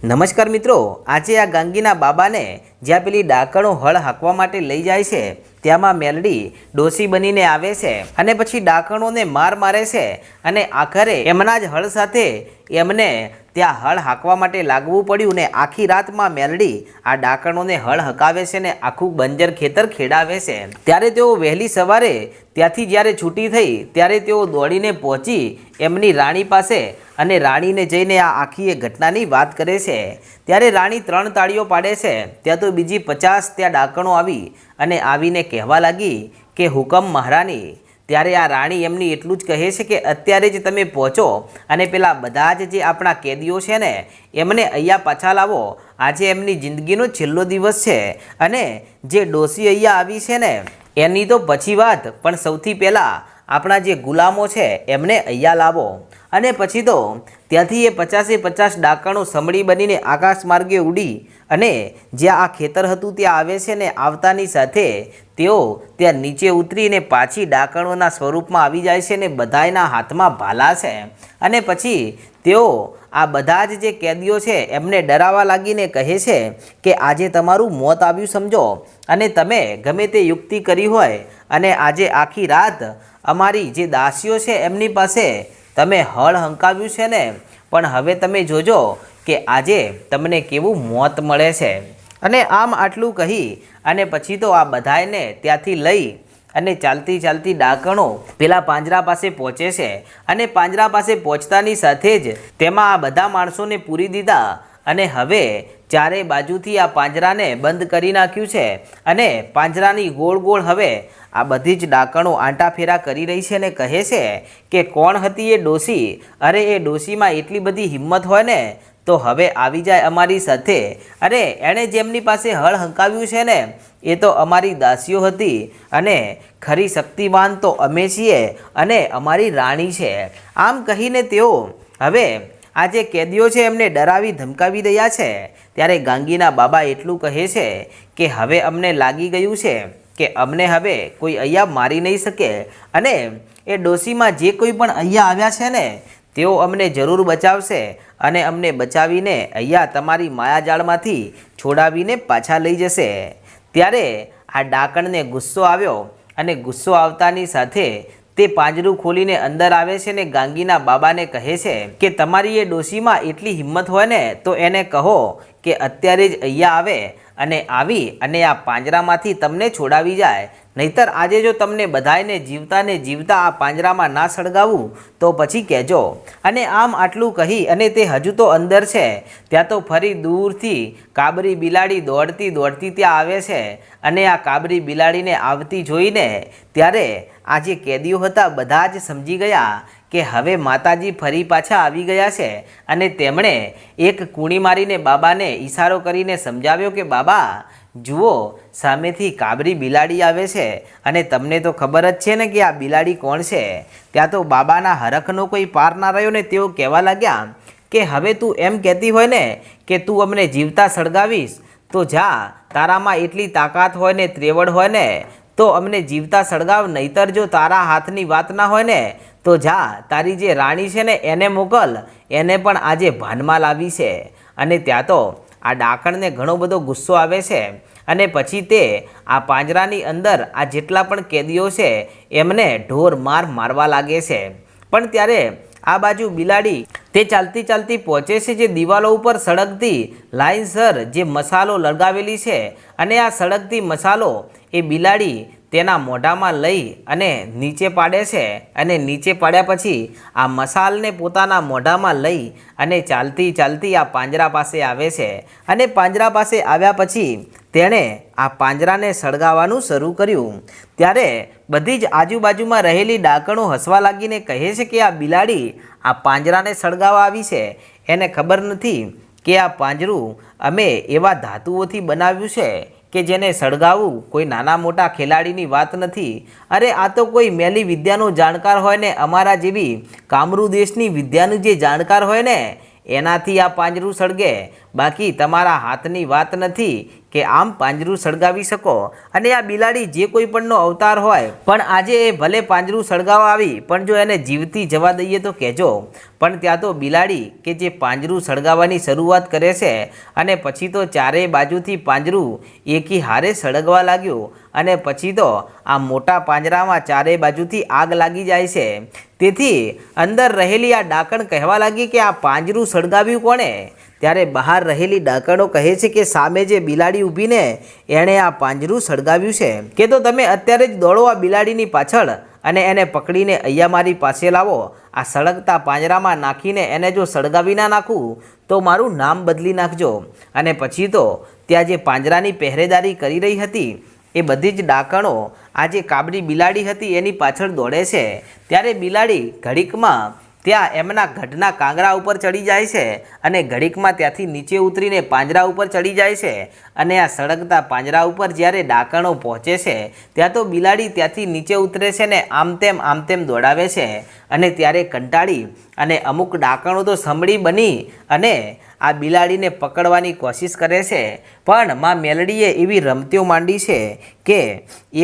નમસ્કાર મિત્રો, આજે આ ગાંગીના બાબાને જ્યાં પેલી ડાકણો હળ હાંકવા માટે લઈ જાય છે ત્યાંમાં મેલડી ડોસી બનીને આવે છે અને પછી ડાકણોને માર મારે છે અને આખરે એમના જ હળ સાથે એમને ત્યાં હળ હાંકવા માટે લાગવું પડ્યું ને આખી રાતમાં મેલડી આ ડાકણોને હળ હકાવે છે ને આખું બંજર ખેતર ખેડાવે છે। ત્યારે તેઓ વહેલી સવારે ત્યાંથી જ્યારે છૂટી થઈ ત્યારે તેઓ દોડીને પહોંચી એમની રાણી પાસે અને રાણીને જઈને આ આખી એ ઘટનાની વાત કરે છે। ત્યારે રાણી 3 તાળીઓ પાડે છે। ત્યાં તો બીજી 50 ત્યાં ડાકણો આવી અને આવીને કહેવા લાગી કે હુકમ મહારાણી। ત્યારે આ રાણી એમની એટલું જ કહે છે કે અત્યારે જ તમે પહોંચો અને પેલા બધા જ જે આપણા કેદીઓ છે ને એમને અહીંયા પાછા લાવો। આજે એમની જિંદગીનો છેલ્લો દિવસ છે અને જે ડોસી અહીંયા આવી છે ને એની તો પછી વાત, પણ સૌથી પહેલાં આપણા જે ગુલામો છે એમને અહીંયા લાવો। અને પછી તો ત્યાંથી એ 50-50 ડાકણો સમડી બનીને આકાશ માર્ગે ઉડી અને જ્યાં આ ખેતર હતું ત્યાં આવે છે ને આવતાની સાથે તેઓ ત્યાં નીચે ઉતરીને પાછી ડાકણોના સ્વરૂપમાં આવી જાય છે ને બધાયના હાથમાં ભાલા છે। અને પછી તેઓ આ બધા જ જે કેદીઓ છે એમને ડરાવવા લાગીને કહે છે કે આજે તમારું મોત આવ્યું સમજો અને તમે ગમે તે યુક્તિ કરી હોય અને આજે આખી રાત અમારી જે દાસીઓ છે એમની પાસે તમે હળ હંકાવ્યું છે ને, પણ હવે તમે જોજો કે આજે તમને કેવું મોત મળે છે। અને આમ આટલું કહી અને પછી તો આ બધાયને ત્યાંથી લઈ અને ચાલતી ચાલતી ડાકણો પેલા પાંજરા પાસે પહોંચે છે અને પાંજરા પાસે પહોંચતાની સાથે જ તેમાં આ બધા માણસોને પૂરી દીધા અને હવે ચારે બાજુથી આ પાંજરાને બંધ કરી નાખ્યું છે અને પાંજરાની ગોળ ગોળ હવે આ બધી જ ડાકણો આંટા ફેરા કરી રહી છે અને કહે છે કે કોણ હતી એ ડોસી? અરે એ ડોસીમાં એટલી બધી હિંમત હોય ને તો હવે આવી જાય અમારી સાથે। અરે એણે જેમની પાસે હળ હંકાવ્યું છે ને એ તો અમારી દાસીઓ હતી અને ખરી શક્તિવાન તો અમે છીએ અને અમારી રાણી છે। આમ કહીને તેઓ હવે આ જે કેદીઓ છે એમને ડરાવી ધમકાવી રહ્યા છે। ત્યારે ગાંગીના બાબા એટલું કહે છે કે હવે અમને લાગી ગયું છે કે અમને હવે કોઈ અહીંયા મારી નહીં શકે અને એ ડોસીમાં જે કોઈ પણ અહીંયા આવ્યા છે ને તેઓ અમને જરૂર બચાવશે અને અમને બચાવીને અહીંયા તમારી માયાજાળમાંથી છોડાવીને પાછા લઈ જશે। ત્યારે આ ડાકણને ગુસ્સો આવ્યો અને ગુસ્સો આવતાની સાથે તે પાંજરું ખોલીને અંદર આવે છે ને ગાંગીના બાબાને કહે છે કે તમારી એ ડોશીમાં એટલી હિંમત હોય ને તો એને કહો કે અત્યારે જ અહીંયા આવે અને આવી અને આ પાંજરામાંથી તમને છોડાવી જાય, નહીતર આજે જો તમને બધાયને જીવતા આ પાંજરામાં ના સળગાવું તો પછી કહેજો। અને આમ આટલું કહી અને તે હજુ તો અંદર છે ત્યાં તો ફરી દૂરથી કાબરી બિલાડી દોડતી દોડતી ત્યાં આવે છે અને આ કાબરી બિલાડીને આવતી જોઈને ત્યારે આ જે કેદીઓ હતા બધા જ સમજી ગયા કે હવે માતાજી ફરી પાછા આવી ગયા છે અને તેમણે એક કૂણી મારીને બાબાને ઈશારો કરીને સમજાવ્યો કે બાબા જુઓ સામેથી કાબરી બિલાડી આવે છે અને તમને તો ખબર જ છે ને કે આ બિલાડી કોણ છે। ત્યાં તો બાબાના હરખનો કોઈ પાર ના રહ્યો ને તેઓ કહેવા લાગ્યા કે હવે તું એમ કહેતી હોય ને કે તું અમને જીવતા સળગાવીશ તો જા, તારામાં એટલી તાકાત હોય ને ત્રેવડ હોય ને તો અમને જીવતા સળગાવ, નહીતર જો તારા હાથની વાત ના હોય ને તો જા તારી જે રાણી છે ને એને મોકલ, એને પણ આજે ભાનમાં લાવી છે। અને ત્યાં તો આ ડાકણને ઘણો બધો ગુસ્સો આવે છે અને પછી તે આ પાંજરાની અંદર આ જેટલા પણ કેદીઓ છે એમને ઢોર મારવા લાગે છે। પણ ત્યારે આ બાજુ બિલાડી તે ચાલતી ચાલતી પહોંચે છે જે દિવાલો ઉપર સળગતી લાઇનસર જે મસાલો લગાવેલી છે અને આ સળગતી મસાલો એ બિલાડી તેના મોઢામાં લઈ અને નીચે પાડે છે અને નીચે પાડ્યા પછી આ મસાલને પોતાના મોઢામાં લઈ અને ચાલતી ચાલતી આ પાંજરા પાસે આવે છે અને પાંજરા પાસે આવ્યા પછી તેણે આ પાંજરાને સળગાવવાનું શરૂ કર્યું। ત્યારે બધી જ આજુબાજુમાં રહેલી ડાકણો હસવા લાગીને કહે છે કે આ બિલાડી આ પાંજરાને સળગાવવા આવી છે, એને ખબર નથી કે આ પાંજરું અમે એવા ધાતુઓથી બનાવ્યું છે કે જેને સળગાવવું કોઈ નાના મોટા ખેલાડીની વાત નથી। અરે આ તો કોઈ મેલી વિદ્યાનો જાણકાર હોય ને અમારા જેવી કામરૂ દેશની વિદ્યાનું જે જાણકાર હોય ને એનાથી આ પાંજરું સળગે, બાકી તમારા હાથની વાત નથી કે આમ પાંજરું સળગાવી શકો. અને આ બિલાડી જે કોઈ પણનો અવતાર હોય, પણ આજે એ ભલે પાંજરું સળગાવવા આવી, પણ જો એને જીવતી જવા દઈએ તો કહેજો. પણ ત્યાં તો બિલાડી કે જે પાંજરું સળગાવવાની શરૂઆત કરે છે અને પછી તો ચારેય બાજુથી પાંજરું એકી હારે સળગવા લાગ્યું અને પછી તો આ મોટા પાંજરામાં ચારેય બાજુથી આગ લાગી જાય છે. તેથી અંદર રહેલી આ ડાકણ કહેવા લાગી કે આ પાંજરું સળગાવ્યું કોણે? ત્યારે બહાર રહેલી ડાકણો કહે છે કે સામે જે બિલાડી ઊભીને એણે આ પાંજરું સળગાવ્યું છે. કે તો તમે અત્યારે જ દોડો આ બિલાડીની પાછળ અને એને પકડીને અહીંયા મારી પાસે લાવો. આ સળગતા પાંજરામાં નાખીને એને જો સળગાવી ના નાખું તો મારું નામ બદલી નાખજો. અને પછી તો ત્યાં જે પાંજરાની પહેરેદારી કરી રહી હતી એ બધી જ ડાકણો આ જે કાબરી બિલાડી હતી એની પાછળ દોડે છે. ત્યારે બિલાડી ઘડીકમાં ત્યાં એમના ગઢના કાંગરા ઉપર ચડી જાય છે અને ઘડીકમાં ત્યાંથી નીચે ઉતરીને પાંજરા ઉપર ચડી જાય છે. અને આ સળગતા પાંજરા ઉપર જ્યારે ડાકણો પહોંચે છે ત્યાં તો બિલાડી ત્યાંથી નીચે ઉતરે છે ને આમ તેમ દોડાવે છે. અને ત્યારે કંટાળી અને અમુક ડાકણો તો સંભળી બની અને આ બિલાડીને પકડવાની કોશિશ કરે છે. પણ માં મેલડીએ એવી રમતીઓ માંડી છે કે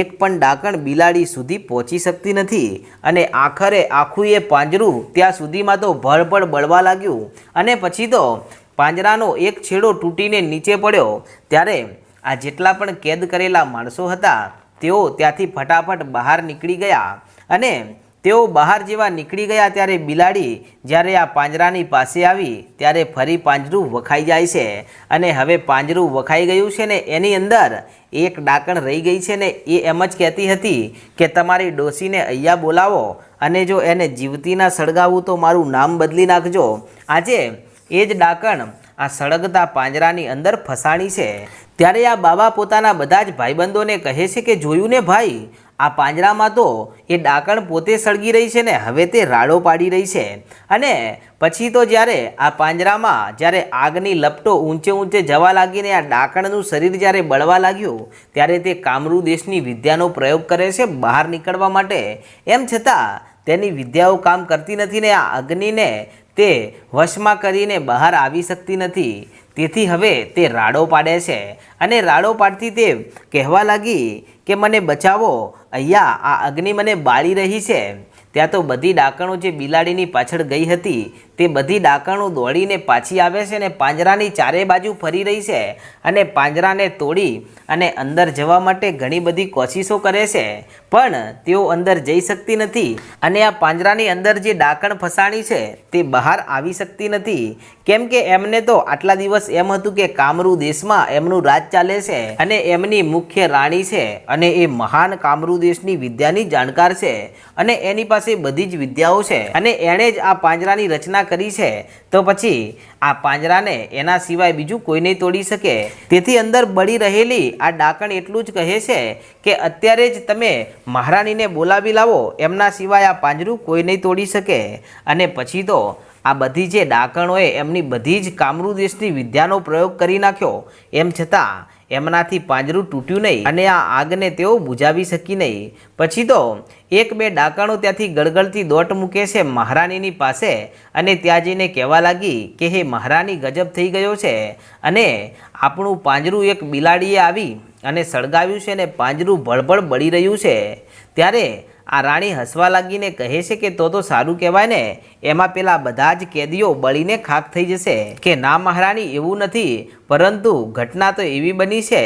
એક પણ ડાકણ બિલાડી સુધી પહોંચી શકતી નથી. અને આખરે આખું એ પાંજરું ત્યાં સુધીમાં તો ભળભળ બળવા લાગ્યું અને પછી તો પાંજરાનો એક છેડો તૂટીને નીચે પડ્યો. ત્યારે આ જેટલા પણ કેદ કરેલા માણસો હતા તેઓ ત્યાંથી ફટાફટ બહાર નીકળી ગયા. અને તેઓ બહાર જેવા નીકળી ગયા ત્યારે બિલાડી જ્યારે આ પાંજરાની પાસે આવી ત્યારે ફરી પાંજરું વખાઈ જાય છે. અને હવે પાંજરું વખાઈ ગયું છે ને એની અંદર એક ડાકણ રહી ગઈ છે ને એ એમ જ કહેતી હતી કે તમારી ડોશીને અહીંયા બોલાવો અને જો એને જીવતી ના સળગાવું તો મારું નામ બદલી નાખજો. આજે એ જ ડાકણ આ સળગતા પાંજરાની અંદર ફસાણી છે. ત્યારે આ બાબા પોતાના બધા જ ભાઈબંધોને કહે છે કે જોયું ને ભાઈ, આ પાંજરામાં તો એ ડાકણ પોતે સળગી રહી છે ને હવે તે રાડો પાડી રહી છે. અને પછી તો જ્યારે આ પાંજરામાં જ્યારે આગની લપટો ઊંચે જવા લાગીને આ ડાકણનું શરીર જ્યારે બળવા લાગ્યું ત્યારે તે કામરૂ દેશની વિદ્યાનો પ્રયોગ કરે છે બહાર નીકળવા માટે. એમ છતાં તેની વિદ્યાઓ કામ કરતી નથી ને આ અગ્નિને તે વશમાં કરીને બહાર આવી શકતી નથી. તેથી હવે તે રાડો પાડે છે અને રાડો પાડતી તે કહેવા લાગી કે મને બચાવો, અહીંયા આ અગ્નિ મને બાળી રહી છે. ત્યાં તો બધી ડાકણો જે બિલાડીની પાછળ ગઈ હતી તે બધી ડાકણો દોડીને પાછી આવે છે અને પાંજરાની ચારે બાજુ ફરી રહી છે અને પાંજરાને તોડી અને અંદર જવા માટે ઘણી બધી કોશિશો કરે છે પણ તેઓ અંદર જઈ શકતી નથી. અને આ પાંજરાની અંદર જે ડાકણ ફસાણી છે તે બહાર આવી શકતી નથી. કેમ કે એમને તો આટલા દિવસ એમ હતું કે કામરૂ દેશમાં એમનું રાજ ચાલે છે અને એમની મુખ્ય રાણી છે અને એ મહાન કામરૂ દેશની વિદ્યાની જાણકાર છે અને એની પાસે બધી જ વિદ્યાઓ છે અને એણે જ આ પાંજરાની રચના કરી છે. તો પછી આ પાંજરાને એના સિવાય બીજું કોઈ નહીં તોડી શકે. તેથી અંદર બળી રહેલી આ ડાકણ એટલું જ કહે છે કે અત્યારે જ તમે મહારાણીને બોલાવી લાવો, એમના સિવાય આ પાંજરું કોઈ નહીં તોડી શકે. અને પછી તો આ બધી જે ડાકણોએ એમની બધી જ કામરૂ દેશની વિદ્યાનો પ્રયોગ કરી નાખ્યો. એમ છતાં એમનાથી પાંજરું તૂટ્યું નહીં અને આ આગને તેઓ બુઝાવી શકી નહીં. પછી તો એક બે ડાકણો ત્યાંથી ગળગળતી દોટ મૂકે છે મહારાણીની પાસે અને ત્યાં જઈને કહેવા લાગી કે હે મહારાણી, ગજબ થઈ ગયો છે અને આપણું પાંજરું એક બિલાડીએ આવી અને સળગાવ્યું છે અને પાંજરું ભળભળ બળી રહ્યું છે. ત્યારે આ રાણી હસવા લાગીને કહે છે કે તો સારું કહેવાય ને, એમાં પેલા બધા જ કેદીઓ બળીને ખાક થઈ જશે. કે ના મહારાણી, એવું નથી, પરંતુ ઘટના તો એવી બની છે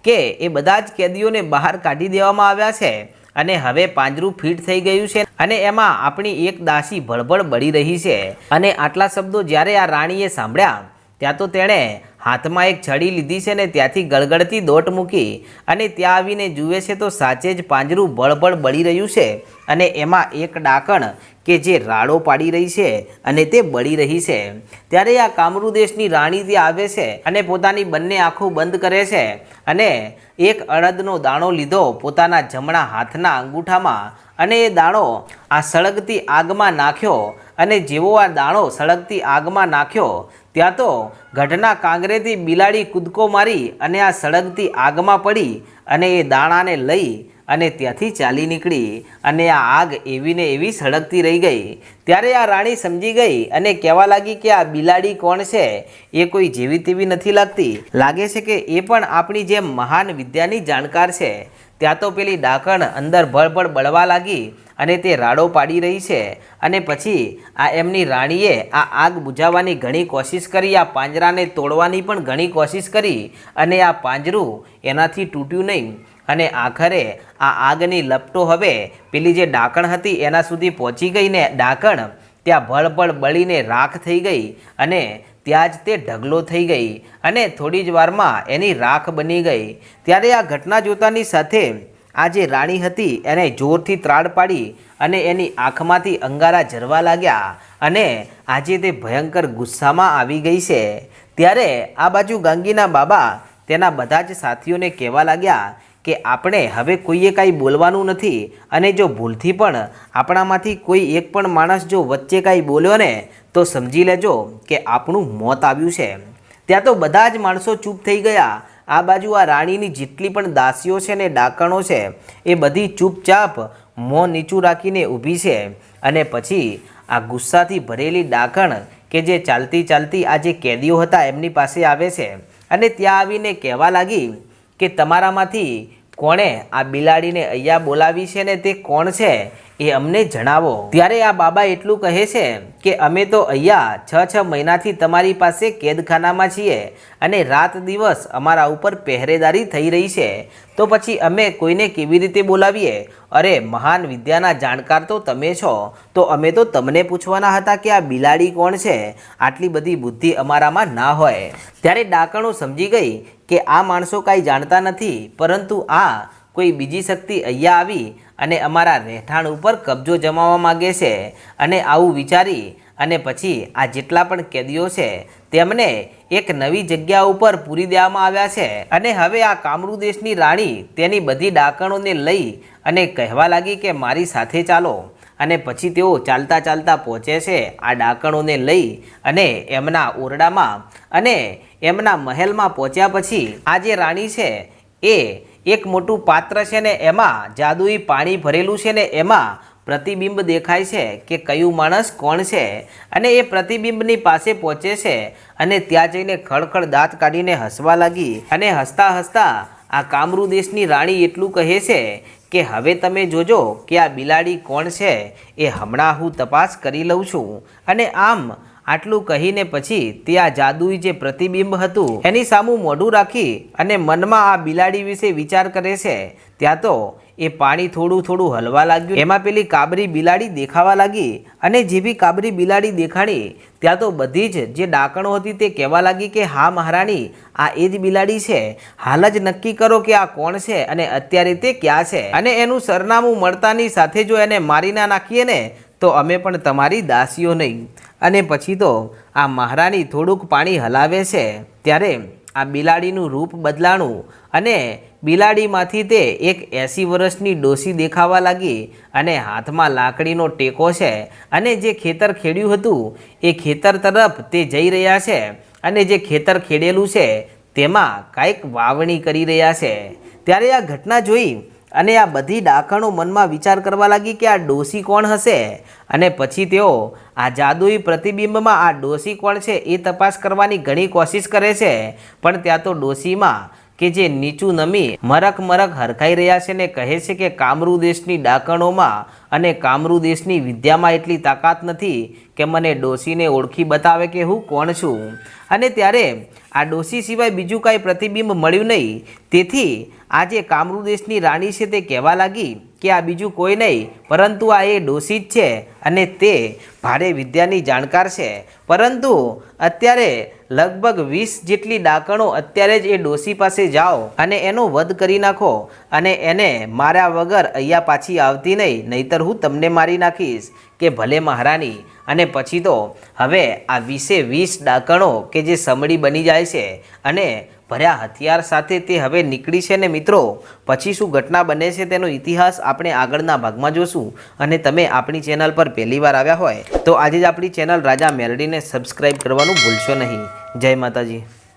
કે એ બધા જ કેદીઓને બહાર કાઢી દેવામાં આવ્યા છે અને હવે પાંજરું ફિટ થઈ ગયું છે અને એમાં આપણી એક દાસી ભળભળ બળી રહી છે. અને આટલા શબ્દો જ્યારે આ રાણીએ સાંભળ્યા ત્યાં તો તેણે હાથમાં એક છડી લીધી છે ને ત્યાંથી ગળગળતી દોટ મૂકી અને ત્યાં આવીને જુએ છે તો સાચે જ પાંજરું બળબળ બળી રહ્યું છે અને એમાં એક ડાકણ કે જે રાડો પાડી રહી છે અને તે બળી રહી છે. ત્યારે આ કામરૂ દેશની રાણી ત્યાં આવે છે અને પોતાની બંને આંખો બંધ કરે છે અને એક અડદનો દાણો લીધો પોતાના જમણા હાથના અંગૂઠામાં અને એ દાણો આ સળગતી આગમાં નાખ્યો. અને જેવો આ દાણો સળગતી આગમાં નાખ્યો ત્યાં તો ગઢના કાંગરેથી બિલાડી કૂદકો મારી અને આ સળગતી આગમાં પડી અને એ દાણાને લઈ અને ત્યાંથી ચાલી નીકળી અને આ આગ એવી ને એવી સળગતી રહી ગઈ। ત્યારે આ રાણી સમજી ગઈ અને કહેવા લાગી કે આ બિલાડી કોણ છે એ કોઈ જેવી તેવી નથી લાગતી, લાગે છે કે એ પણ આપણી જેમ મહાન વિદ્યાની જાણકાર છે। ત્યાં તો પેલી ડાકણ અંદર ભળભળ બળવા લાગી અને તે રાડો પાડી રહી છે અને પછી આ એમની રાણીએ આ આગ બુઝાવવાની ઘણી કોશિશ કરી, આ પાંજરાને તોડવાની પણ ઘણી કોશિશ કરી અને આ પાંજરું એનાથી તૂટ્યું નહીં અને આખરે આ આગની લપટો હવે પેલી જે ડાકણ હતી એના સુધી પહોંચી ગઈ ને ડાકણ ત્યાં ભળભળ બળીને રાખ થઈ ગઈ અને ત્યાં જ તે ઢગલો થઈ ગઈ અને થોડી જ વારમાં એની રાખ બની ગઈ। ત્યારે આ ઘટના જોતાની સાથે આ જે રાણી હતી એને જોરથી ત્રાડ પાડી અને એની આંખમાંથી અંગારા ઝરવા લાગ્યા અને આજે તે ભયંકર ગુસ્સામાં આવી ગઈ છે। ત્યારે આ બાજુ ગાંગીના બાબા તેના બધા જ સાથીઓને કહેવા લાગ્યા કે આપણે હવે કોઈએ કાંઈ બોલવાનું નથી અને જો ભૂલથી પણ આપણામાંથી કોઈ એક પણ માણસ જો વચ્ચે કાંઈ બોલ્યો ને તો સમજી લેજો કે આપણું મોત આવ્યું છે। ત્યાં તો બધા જ માણસો ચૂપ થઈ ગયા। આ બાજુ આ રાણીની જેટલી પણ દાસીઓ છે ને ડાકણો છે એ બધી ચૂપચાપ મોં નીચું રાખીને ઊભી છે અને પછી આ ગુસ્સાથી ભરેલી ડાકણ કે જે ચાલતી ચાલતી આ જે કેદીઓ હતા એમની પાસે આવે છે અને ત્યાં આવીને કહેવા લાગી કે તમારામાંથી કોણે આ બિલાડીને અહીંયા બોલાવી છે ને તે કોણ છે એ અમને જણાવો। ત્યારે આ બાબા એટલું કહે છે કે અમે તો અહીંયા 6 મહિનાથી તમારી પાસે કેદખાનામાં છીએ અને રાત દિવસ અમારા ઉપર પહેરેદારી થઈ રહી છે, તો પછી અમે કોઈને કેવી રીતે બોલાવીએ? અરે મહાન વિદ્યાના જાણકાર તો તમે છો, તો અમે તો તમને પૂછવાના હતા કે આ બિલાડી કોણ છે, આટલી બધી બુદ્ધિ અમારામાં ના હોય। ત્યારે ડાકણો સમજી ગઈ કે આ માણસો કાંઈ જાણતા નથી, પરંતુ આ કોઈ બીજી શક્તિ અહીંયા આવી અને અમારા રહેઠાણ ઉપર કબજો જમાવવા માગે છે અને આવું વિચારી અને પછી આ જેટલા પણ કેદીઓ છે તેમને એક નવી જગ્યા ઉપર પૂરી દેવામાં આવ્યા છે અને હવે આ કામરૂ દેશની રાણી તેની બધી ડાકણોને લઈ અને કહેવા લાગી કે મારી સાથે ચાલો અને પછી તેઓ ચાલતા ચાલતા પહોંચે છે આ ડાકણોને લઈ અને એમના ઓરડામાં અને એમના મહેલમાં પહોંચ્યા પછી આ જે રાણી છે એ એક મોટું પાત્ર છે ને એમાં જાદુઈ પાણી ભરેલું છે ને એમાં પ્રતિબિંબ દેખાય છે કે કયું માણસ કોણ છે અને એ પ્રતિબિંબની પાસે પહોંચે છે અને ત્યાં જઈને ખડખડ દાંત કાઢીને હસવા લાગી અને હસતા હસતા આ કામરૂ દેશની રાણી એટલું કહે છે કે હવે તમે જોજો કે આ બિલાડી કોણ છે એ હમણાં હું તપાસ કરી લઉં છું। અને આમ આટલું કહીને પછી તે આ જાદુઈ જે પ્રતિબિંબ હતું એની સામું મોઢું રાખી અને મનમાં આ બિલાડી વિશે વિચાર કરે છે। ત્યાં તો એ પાણી થોડું થોડું હલવા લાગ્યું, એમાં પેલી કાબરી બિલાડી દેખાવા લાગી અને જેવી કાબરી બિલાડી દેખાણી ત્યાં તો બધી જ જે ડાકણો હતી તે કહેવા લાગી કે હા મહારાણી, આ એ જ બિલાડી છે, હાલ જ નક્કી કરો કે આ કોણ છે અને અત્યારે તે ક્યાં છે અને એનું સરનામું મળતાની સાથે જો એને મારી ના નાખીએ ને તો અમે પણ તમારી દાસીઓ નહીં। અને પછી તો આ મહારાણી થોડુંક પાણી હલાવે છે ત્યારે આ બિલાડીનું રૂપ બદલાણું અને બિલાડીમાંથી તે એક 80 વર્ષની ડોસી દેખાવા લાગી અને હાથમાં લાકડીનો ટેકો છે અને જે ખેતર ખેડ્યું હતું એ ખેતર તરફ તે જઈ રહ્યા છે અને જે ખેતર ખેડેલું છે તેમાં કાંઈક વાવણી કરી રહ્યા છે। ત્યારે આ ઘટના જોઈ અને આ બધી ડાકણો મનમાં વિચાર કરવા લાગી કે આ ડોસી કોણ હશે અને પછી તેઓ આ જાદુઈ પ્રતિબિંબમાં આ ડોસી કોણ છે એ તપાસ કરવાની ઘણી કોશિશ કરે છે, પણ ત્યાં તો ડોસીમાં કે જે નીચું નમી મરક મરક હરખાઈ રહ્યા છે ને કહે છે કે કામરૂ દેશની ડાકણોમાં અને કામરૂ દેશની વિદ્યામાં એટલી તાકાત નથી કે મને ડોસીને ઓળખી બતાવે કે હું કોણ છું। અને ત્યારે આ ડોસી સિવાય બીજું કાંઈ પ્રતિબિંબ મળ્યું નહીં, તેથી આ જે કામરૂ દેશની રાણી છે તે કહેવા લાગી કે આ બીજું કોઈ નહીં પરંતુ આ એ ડોસી જ છે અને તે ભારે વિદ્યાની જાણકાર છે, પરંતુ અત્યારે લગભગ 20 જેટલી ડાકણો અત્યારે જ એ ડોસી પાસે જાઓ અને એનો વધ કરી નાખો અને એને માર્યા વગર અહીંયા પાછી આવતી નહીં, નહીતર હું તમને મારી નાખીશ કે ભલે મહારાણી। અને પછી તો હવે આ 20 ડાકણો કે જે સમડી બની જાય છે અને ભર્યા હથિયાર સાથે તે હવે નીકળી છે ને મિત્રો પછી શું ઘટના બને છે તેનો ઇતિહાસ આપણે આગળના ભાગમાં જોશું। અને તમે આપણી ચેનલ પર પહેલી વાર આવ્યા હોય તો આજે જ આપણી ચેનલ રાજા મેલડીને સબસ્ક્રાઈબ કરવાનું ભૂલશો નહીં। જય માતાજી।